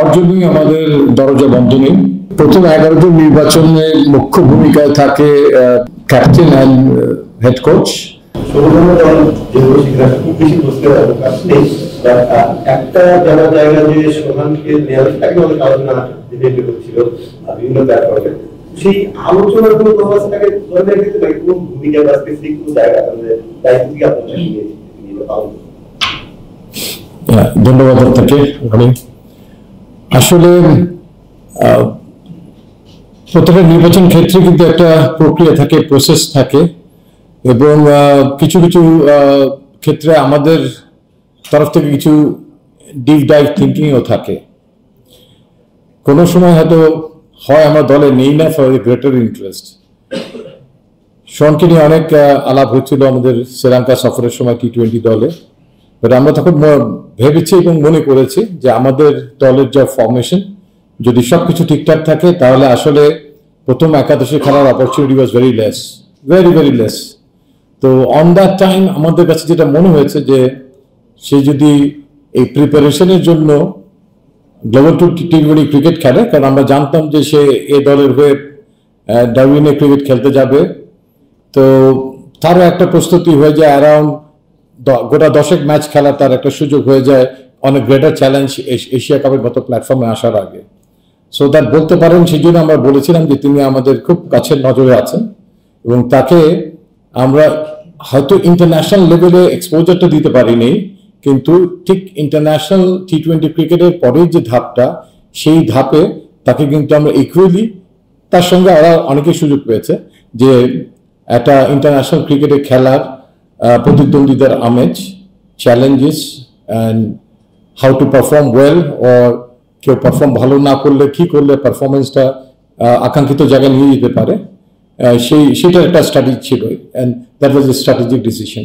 হওয়ার জন্যই আমাদের দরজা বন্ধ নেই। প্রথম 11 জন নির্বাচনে মুখ্য ভূমিকায় থাকে ক্যাপ্টেন অ্যান্ড হেড কোচ। একটা জানা জায়গা যে সোহানকে নেওয়া তাকে অনেক আলোচনা ছিল বিভিন্ন প্ল্যাটফর্মে, সেই আলোচনার কোনো প্রভাবটাকে ধরে রেখেছে নাকি কোন ভূমিকা বা স্পেসিফিক কোনো জায়গা দায়িত্ব কি আপনারা ধন্যবাদ আপনাকে। আসলে প্রত্যেকটা নির্বাচন ক্ষেত্রে কিন্তু একটা প্রক্রিয়া থাকে, প্রসেস থাকে, এবং কিছু কিছু ক্ষেত্রে আমাদের তরফ থেকে কিছু ডিপ ডাইভ থিঙ্কিংও থাকে। কোনো সময় হয়তো হয় আমরা দলে নেই না ফর গ্রেটার ইন্টারেস্ট। শনকে নিয়ে অনেক আলাপ হচ্ছিল আমাদের শ্রীলঙ্কা সফরের সময় T20 দলে, বাট আমরা তখন ভেবেছি এবং মনে করেছি যে আমাদের দলের যা ফর্মেশন, যদি সবকিছু ঠিকঠাক থাকে তাহলে আসলে প্রথম একাদশে খেলার opportunity was very less, very less. তো অন দ্যাট টাইম আমাদের কাছে যেটা মনে হয়েছে যে সে যদি এই প্রিপারেশনের জন্য গ্লোবাল T20 ক্রিকেট খেলে, কারণ আমরা জানতাম যে সে এ দলের হয়ে ডারউইনে ক্রিকেট খেলতে যাবে, তো তারও একটা প্রস্তুতি হয়ে যায়, অ্যারাউন্ড গোটা 10 ম্যাচ খেলার তার একটা সুযোগ হয়ে যায় অনেক গ্রেটার চ্যালেঞ্জ এশিয়া কাপের মতো প্ল্যাটফর্মে আসার আগে। সো দ্যাট বলতে পারেন, সেই জন্য আমরা বলেছিলাম যে তিনি আমাদের খুব কাছের নজরে আছেন, এবং তাকে আমরা হয়তো ইন্টারন্যাশনাল লেভেলে এক্সপোজারটা দিতে পারিনি, কিন্তু ঠিক ইন্টারন্যাশনাল T20 ক্রিকেটের পরের যে ধাপটা, সেই ধাপে তাকে কিন্তু আমরা ইকুয়ালি, তার সঙ্গে আরো অনেকে সুযোগ পেয়েছে যে একটা ইন্টারন্যাশনাল ক্রিকেটে খেলার প্রতিদ্বন্দ্বিতার আমেজ, challenges and how to perform well, or কেউ পারফর্ম ভালো না করলে কি করলে পারফরমেন্সটা আকাঙ্ক্ষিত জায়গায় নিয়ে যেতে পারে, সেটা একটা স্ট্র্যাটেজি ছিল, and that was A strategic decision.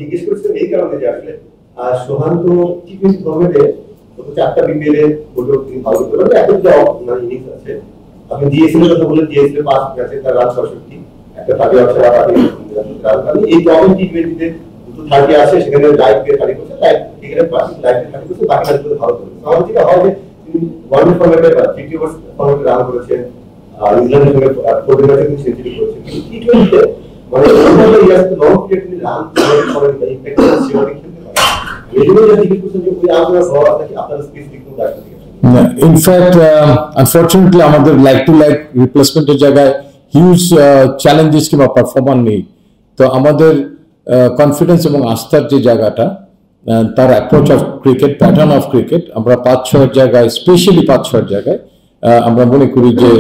জিজ্ঞেস করছেন এই কারণে যে আসলে সোহান তো T20 ফরম্যাটে 4টা বিপিএল এ গোটো ভালো করতে পারবে, এত যে ইনিংস আছে। আপনি জিএসএল এর কথা বলেন, জিএসএল 5 ম্যাচে তার রান 66, একটা 30 আছে আর 30 এই টপ T20 তে দুটো 30 আছে, সেখানে লাইভ কে 30 করছে, লাইভ ক্রিকেটে লাইভ কে 30 করছে, বাকি ম্যাচগুলো ভালো করেছে। আমাদের যেটা হয় যে ওয়ান ডে ফরম্যাটে বা টি20 ফরম্যাটে রান করেছেন, ইংল্যান্ডের সঙ্গে 4 ম্যাচে কিন্তু সেঞ্চুরি করেছেন, T20 তে মানে ওভারঅল ইয়াস তো লং ক্রিকেট রান করেন বা ইমপ্যাক্ট সেভাবে খেলতে পারে। এজন্য যে জিজ্ঞেস করছেন যে ওই আপনারা বড় আপনার স্পেসিফিক কোনো দায়িত্ব দিয়েছেন। ইনফ্যাক্ট আনফরচুনেটলি আমাদের লাইক টু লাইক রিপ্লেসমেন্টের জায়গায় হিউজ চ্যালেঞ্জেস কিংবা পারফরমার নেই। তো আমাদের কনফিডেন্স এবং আস্থার যে জায়গাটা, তার approach of cricket, pattern of cricket, আমরা 5-6 জায়গায়, স্পেশালি 5-6 জায়গায় আমরা মনে করি যে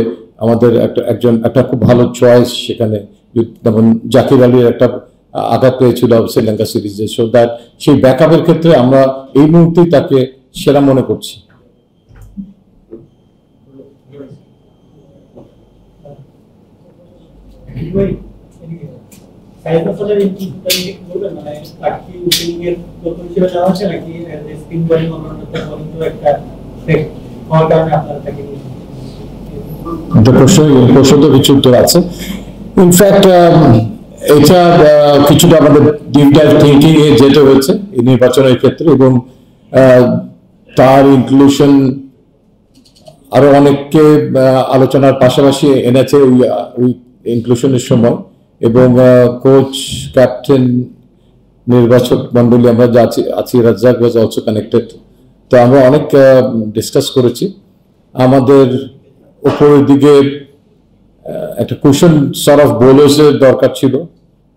আমাদের একটা খুব ভালো চয়েস সেখানে, যেমন জাকির আলীর একটা আঘাত পেয়েছিল শ্রীলঙ্কা সিরিজে, সো দ্যাট সেই ব্যাকআপের ক্ষেত্রে আমরা এই মুহূর্তেই তাকে সেরা মনে করছি। প্রশ্ন তো কিছু উত্তর আছে। ইনফ্যাক্ট এটা কিছুটা আমাদের ডিপ ডাইভ থিঙ্কিং এ যেতে হয়েছে এই নির্বাচনের ক্ষেত্রে, এবং তার ইনক্লুশন আরো অনেককে আলোচনার পাশাপাশি এনেছে ওই ইনক্লুশনের সময়, এবং কোচ, ক্যাপ্টেন, নির্বাচক মন্ডলী আমরা যা আছি, রাজ্জাক ওয়াজ অলসো কানেক্টেড। তো আমরা অনেক ডিসকাস করেছি। আমাদের উপরের দিকে একটা কুশন সর্ট অফ বোলার্সের দরকার ছিল,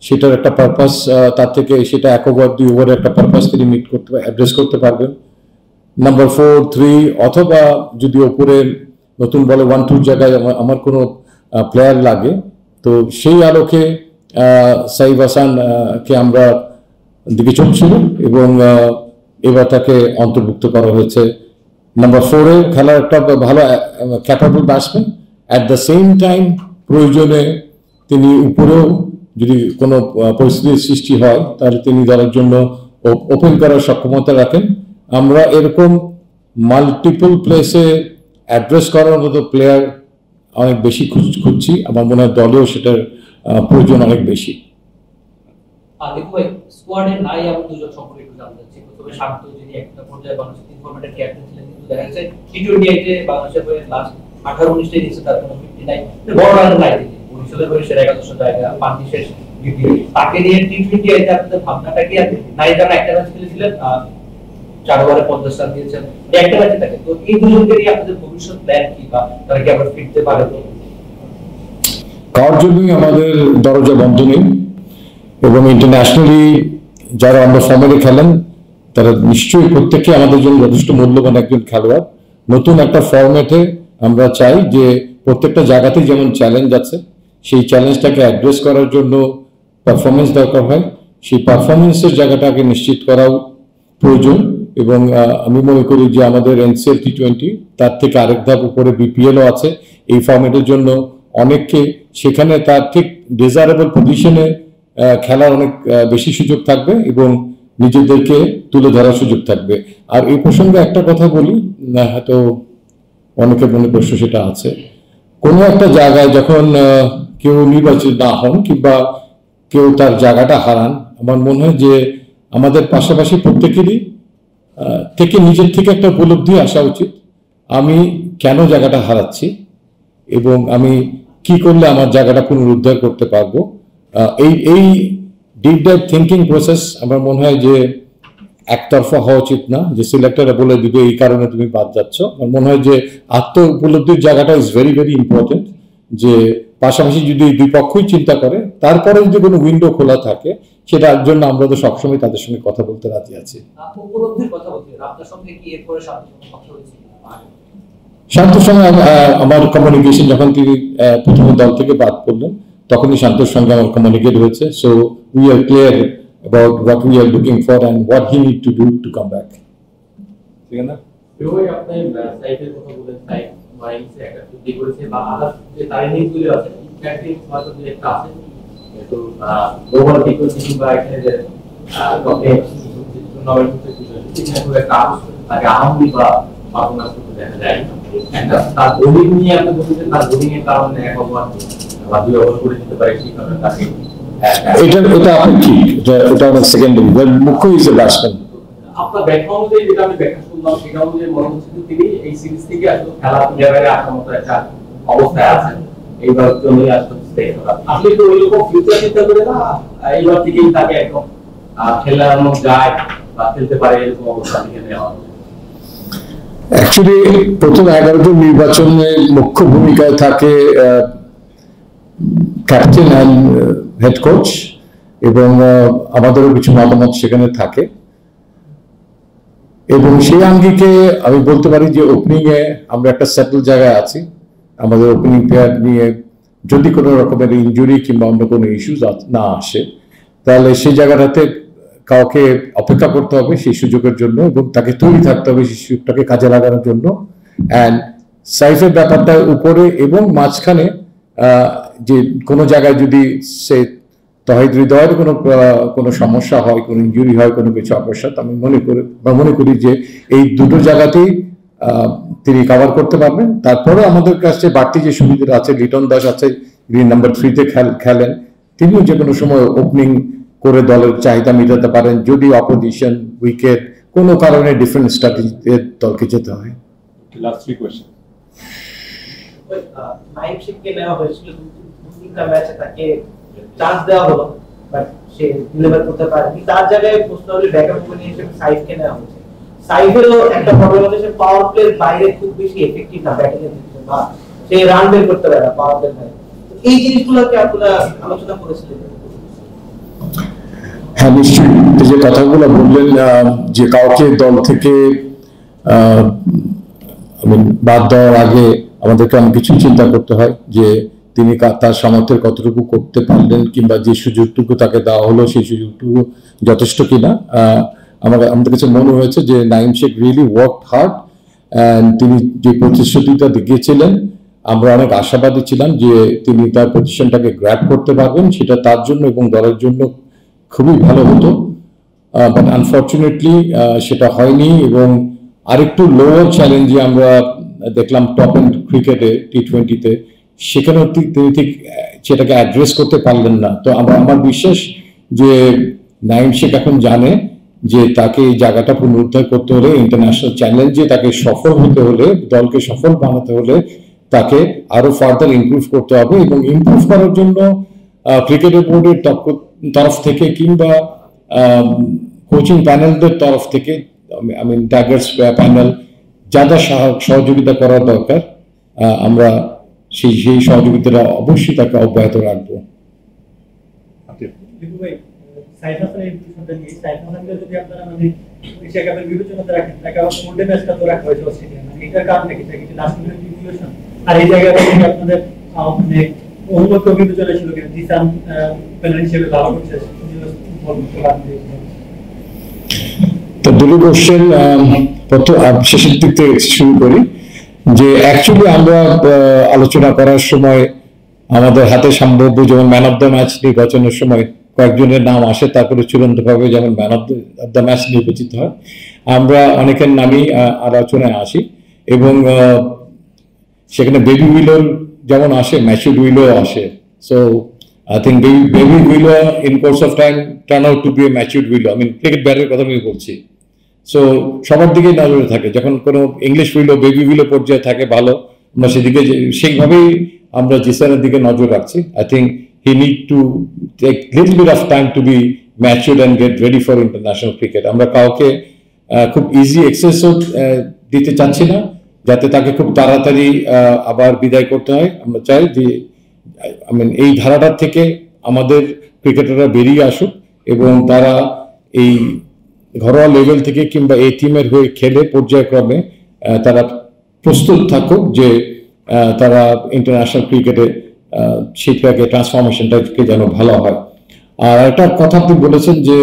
সেটার একটা পারপাস, তার থেকে সেটা 1 ওভার 2 ওভারের একটা পারপাস তিনি মিট করতে অ্যাড্রেস করতে পারবেন। নাম্বার 4, 3, অথবা যদি ওপরে নতুন বলে 1-2 জায়গায় আমার কোনো প্লেয়ার লাগে, তো সেই আলোকে সাইফ হাসান কে আমরা দিকে চলছিল, এবং এবার তাকে অন্তর্ভুক্ত করা হয়েছে। নাম্বার 4-এ খেলার একটা ভালো capable batsman, at the same time প্রয়োজনে তিনি উপরেও যদি কোনো পরিস্থিতির সৃষ্টি হয় তাহলে তিনি দলের জন্য ওপেন করার সক্ষমতা রাখেন। আমরা এরকম মাল্টিপল প্লেসে অ্যাড্রেস করার মতো প্লেয়ার অনেক বেশি খুঁজছি। আমার মনে হয় দলেও সেটার প্রয়োজন অনেক বেশি। স্কোয়াডে নাই এমন দুজন সম্পর্কে একটু জানতে চাচ্ছি। তবে শান্ত যিনি একটা পর্যায়ে বাংলাদেশের 3 ফরম্যাটের ক্যাপ্টেন ছিলেন, কিন্তু দেখা যাচ্ছে টি20 বাংলাদেশের হয়ে লাস্ট 18-19টা ইনিংসে তার কোনো 59 বড় রান নাই, বরিশালের হয়ে সেরা 1100 জায়গা পান্তি শেষ বিপিএল। তাকে নিয়ে টি20 আইতে আপনাদের ভাবনাটা কি? আর নাই জানা একটা ম্যাচ খেলেছিলেন 4 ওভারে 50 রান দিয়েছেন একটা ম্যাচে থাকে। তো এই দুজনকে নিয়ে আপনাদের ভবিষ্যৎ প্ল্যান কি, বা তারা কি আবার ফিরতে পারে? তো কার জন্যই আমাদের দরজা বন্ধ নেই, এবং ইন্টারন্যাশনালি যারা আমরা ফর্মেটে খেলেন তারা নিশ্চয়ই প্রত্যেকে আমাদের জন্য যথেষ্ট মূল্যবান একজন খেলোয়াড়। নতুন একটা ফর্মেটে আমরা চাই যে প্রত্যেকটা জায়গাতেই যেমন চ্যালেঞ্জ আছে, সেই চ্যালেঞ্জটাকে অ্যাড্রেস করার জন্য পারফরমেন্স দরকার হয়, সেই পারফরমেন্সের জায়গাটাকে নিশ্চিত করাও প্রয়োজন। এবং আমি মনে করি যে আমাদের এনসিএল টি20 তার থেকে আরেক ধাপ উপরে বিপিএলও আছে এই ফর্মেটের জন্য। অনেককে সেখানে তার ঠিক ডিজায়ারেবল পজিশনে খেলার অনেক বেশি সুযোগ থাকবে এবং নিজেদেরকে তুলে ধরার সুযোগ থাকবে। আর এই প্রসঙ্গে একটা কথা বলি, হয়তো অনেকের মনে প্রশ্ন সেটা আছে, কোনো একটা জায়গায় যখন কেউ নির্বাচিত না হন কিংবা কেউ তার জায়গাটা হারান, আমার মনে হয় যে আমাদের পাশাপাশি প্রত্যেকেরই থেকে নিজের থেকে একটা উপলব্ধি আসা উচিত, আমি কেন জায়গাটা হারাচ্ছি এবং আমি কি করলে আমার জায়গাটা পুনরুদ্ধার করতে পারবো। এই ডিপ ডাইভ থিঙ্কিং প্রসেস আমার মনে হয় যে একতরফা হওয়া উচিত না, যে সিলেক্টররা বলে দিবে এই কারণে তুমি বাদ যাচ্ছ। আমার মনে হয় যে আত্ম উপলব্ধির জায়গাটা ইজ ভেরি ভেরি ইম্পর্টেন্ট, যে পাশাপাশি যদি দুই পক্ষই চিন্তা করে তারপরে যদি কোনো উইন্ডো খোলা থাকে সেটার জন্য আমরা তো সবসময় তাদের সঙ্গে কথা বলতে রাজি আছি। উপলব্ধির কথা বলছি, আপনার সঙ্গে কি এরপরে কথা হয়েছে? শান্তর সঙ্গে আমার কমিউনিকেশন, যখন তিনি প্রথমে দল থেকে বাদ পড়লেন তখনই শান্তর সঙ্গে আমার কমিউনিকেট হয়েছে। So we are clear about what we are looking for and what he need to do to come back. ঠিক আছে, ওই আপনি সাইটের কথা বলেন, সাইট মাইন্ডসে একটা চুক্তি করেছে বা আলাদা যে তার ইনিংসগুলো আছে, ইনফ্যাক্টিং মাত্র যে একটা আছে তো ওভার টি20 বা এখানে যে টপে টুর্নামেন্ট হচ্ছে সেখানে কাজ তাকে আহমদি বা পারফরম্যান্স করতে দেখা যায়। একটা তার বোলিং নিয়ে আপনি বলছেন, তার বোলিং এর কারণে এক ওভার বা 2 ওভার করে দিতে পারে, সেই কারণে তাকে এটা আপেক্ষিক, এটা অনেক সেকেন্ডারি, মুখ্য হিসেবে ব্যাটসম্যান। আপনার ব্যাকগ্রাউন্ডে যেটা আমি ব্যাখ্যা শুনলাম সেটা অনুযায়ী মনে হচ্ছে যে তিনি এই সিরিজ থেকে আসলে খেলা প্লেয়ারে আসার মতো একটা অবস্থায় আছেন, এইবার চলে আসতে আপনি তো ওই রকম ফিউচার চিন্তা করে না, এইবার থেকেই তাকে একদম খেলানো যায় বা খেলতে পারে এরকম অবস্থা থেকে নেওয়া। অ্যাকচুয়ালি প্রথম 11 জন নির্বাচনে মুখ্য ভূমিকায় থাকে ক্যাপ্টেন অ্যান্ড হেড কোচ, এবং আমাদেরও কিছু মতামত সেখানে থাকে। এবং সেই আঙ্গিকে আমি বলতে পারি যে ওপেনিং এ আমরা একটা সেটেল জায়গায় আছি। আমাদের ওপেনিং প্লেয়ার নিয়ে যদি কোনো রকমের ইনজুরি কিংবা অন্য কোনো ইস্যুস না আসে, তাহলে সেই জায়গাটাতে কাউকে অপেক্ষা করতে হবে সেই সুযোগের জন্য, এবং তাকে তৈরি থাকতে হবে সেই সুযোগটাকে কাজে লাগানোর জন্য। অ্যান্ড সাইফের ব্যাপারটা উপরে এবং মাঝখানে যে কোনো জায়গায় যদি সে তহিদ হৃদয়ের কোনো সমস্যা হয়, কোনো ইনজুরি হয়, কোনো কিছু অবসাদ, আমি মনে করি যে এই দুটো জায়গাতেই তিনি কভার করতে পারবেন। তারপরে আমাদের কাছে বাড়তি যে সুবিধা আছে, লিটন দাস আছে, যিনি নাম্বার 3-তে খেলেন, তিনিও যে কোনো সময় ওপেনিং করে দলের চাহিদা মেটাতে পারেন যদি অপোজিশন উইকেট কোনো কারণে ডিফারেন্ট স্ট্র্যাটেজিতে দলকে যেতে হয়। Last 3 question. নাইম শেখকে নেওয়া হয়েছিল, 2-3টা ম্যাচে তাকে চান্স দেওয়া হলো, বাট সে ডেলিভার করতে পারেনি। তার জায়গায় প্রশ্ন হলো ব্যাকআপ ওপেনিং হিসেবে সাইফকে নেওয়া হয়েছে। সাইফেরও একটা প্রবলেম হচ্ছে সে পাওয়ার প্লের বাইরে খুব বেশি এফেক্টিভ না ব্যাটিং এর দিকে, বা সে রান বের করতে পারে না পাওয়ার প্লের বাইরে। এই জিনিসগুলোকে আপনারা আলোচনা করেছিলেন? হ্যাঁ, নিশ্চয়ই। যে কথাগুলো বললেন যে কাউকে দল থেকে বাদ দেওয়ার আগে আমাদেরকে অনেক কিছু চিন্তা করতে হয়, যে তিনি তার সামর্থ্যের কতটুকু করতে পারলেন কিংবা যে সুযোগটুকু তাকে দেওয়া হলো সেই সুযোগটুকু যথেষ্ট কিনা। আমাদের কাছে মনে হয়েছে যে Naim Sheikh really work hard, তিনি যে প্রতিশ্রুতিটা দেখিয়েছিলেন আমরা অনেক আশাবাদী ছিলাম যে তিনি তার পজিশনটাকে গ্র্যাব করতে পারবেন, সেটা তার জন্য এবং দলের জন্য খুবই ভালো হতো। বাট আনফর্চুনেটলি সেটা হয়নি, এবং আরেকটু লোয়ার চ্যালেঞ্জে আমরা দেখলাম টপ এন্ড ক্রিকেটে টি20তে, সেখানেও তিনি ঠিক সেটাকে অ্যাড্রেস করতে পারলেন না। তো আমার বিশ্বাস যে নাইম শেখ এখন জানে যে তাকে এই জায়গাটা পুনরুদ্ধার করতে হলে, ইন্টারন্যাশনাল চ্যালেঞ্জে তাকে সফল হতে হলে, দলকে সফল বানাতে হলে তাকে আরো ফার্দার ইমপ্রুভ করতে হবে। এবং ইমপ্রুভ করার জন্য ক্রিকেট বোর্ডের তরফ থেকে কিংবা কোচিং প্যানেলদের তরফ থেকে, টাইগার্স প্যানেল যা যা সহযোগিতা করার দরকার, আমরা সেই সহযোগিতাটা অবশ্যই তাকে অব্যাহত রাখবো। সাইফ হাসানের বিষয়টা নিয়ে, সাইফ হাসানকে যদি আপনারা মানে এশিয়া কাপের বিবেচনাতে রাখেন, তাকে আবার ওয়ানডে ম্যাচটা তো রাখা হয়েছে অস্ট্রেলিয়া, মানে এটার কারণে কি তাকে লাস্ট মিনিট সিচুয়েশন, আর এই জায়গাটা থেকে আপনাদের মানে অনুমত বিবেচনা ছিল কিনা জিসান প্যানেল হিসেবে ভালো করছে তো দুটো কোশ্চেন, শেষের দিক থেকে শুরু করি। যে অ্যাকচুয়ালি আমরা আলোচনা করার সময় আমাদের হাতে সম্ভাব্য যেমন ম্যান অফ দ্য ম্যাচ নির্বাচনের সময় কয়েকজনের নাম আসে, তারপরে চূড়ান্তভাবে যেমন ম্যান অফ দ্য ম্যাচ নির্বাচিত হয়, আমরা অনেকের নামই আলোচনায় আসি। এবং সেখানে বেবি উইলোর যেমন আসে, ম্যাচুড উইলো আসে। So I think baby willow in course of time turn out to be a matured willow. Cricket ব্যাটের কথা আমি বলছি। সো সবার দিকেই নজরে থাকে, যখন কোনো ইংলিশ উইলো বেবি উইলো পর্যায়ে থাকে ভালো, আমরা সেদিকে সেইভাবেই আমরা জিসানের দিকে নজর রাখছি। I think he need to take little bit of time to be matured and get ready for international cricket. আমরা কাউকে খুব ইজি এক্সেসও দিতে চাচ্ছি না, যাতে তাকে খুব তাড়াতাড়ি আবার বিদায় করতে হয়। আমরা চাই যে এই ধারাটার থেকে আমাদের ক্রিকেটাররা বেরিয়ে আসুক এবং তারা এই ঘরোয়া লেভেল থেকে কিংবা এই টিমের হয়ে খেলে পর্যায়ক্রমে তারা প্রস্তুত থাকুক যে তারা ইন্টারন্যাশনাল ক্রিকেটে সেটাকে ট্রান্সফরমেশনটাকে যেন ভালো হয়। আর একটা কথা আপনি বলেছেন যে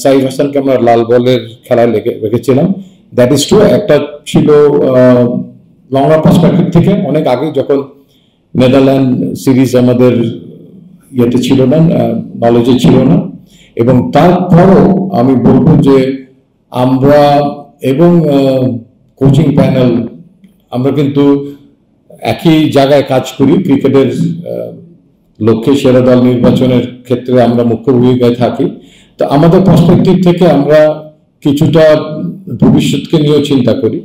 সাইফ হাসানকে আমরা লাল বলের খেলায় রেখেছিলাম, দ্যাট ইজ ট্রু। একটা ছিল লং রান পার্সপেক্টিভ থেকে অনেক আগে, যখন নেদারল্যান্ড সিরিজ আমাদের ইয়েতে ছিল না, নলেজে ছিল না। এবং তারপরও আমি বলবো যে আমরা এবং কোচিং প্যানেল আমরা কিন্তু একই জায়গায় কাজ করি। ক্রিকেটের লক্ষ্যে সেরা দল নির্বাচনের ক্ষেত্রে আমরা মুখ্য ভূমিকায় থাকি। তো আমাদের পার্সপেক্টিভ থেকে আমরা কিছুটা ভবিষ্যৎকে নিয়েও চিন্তা করি।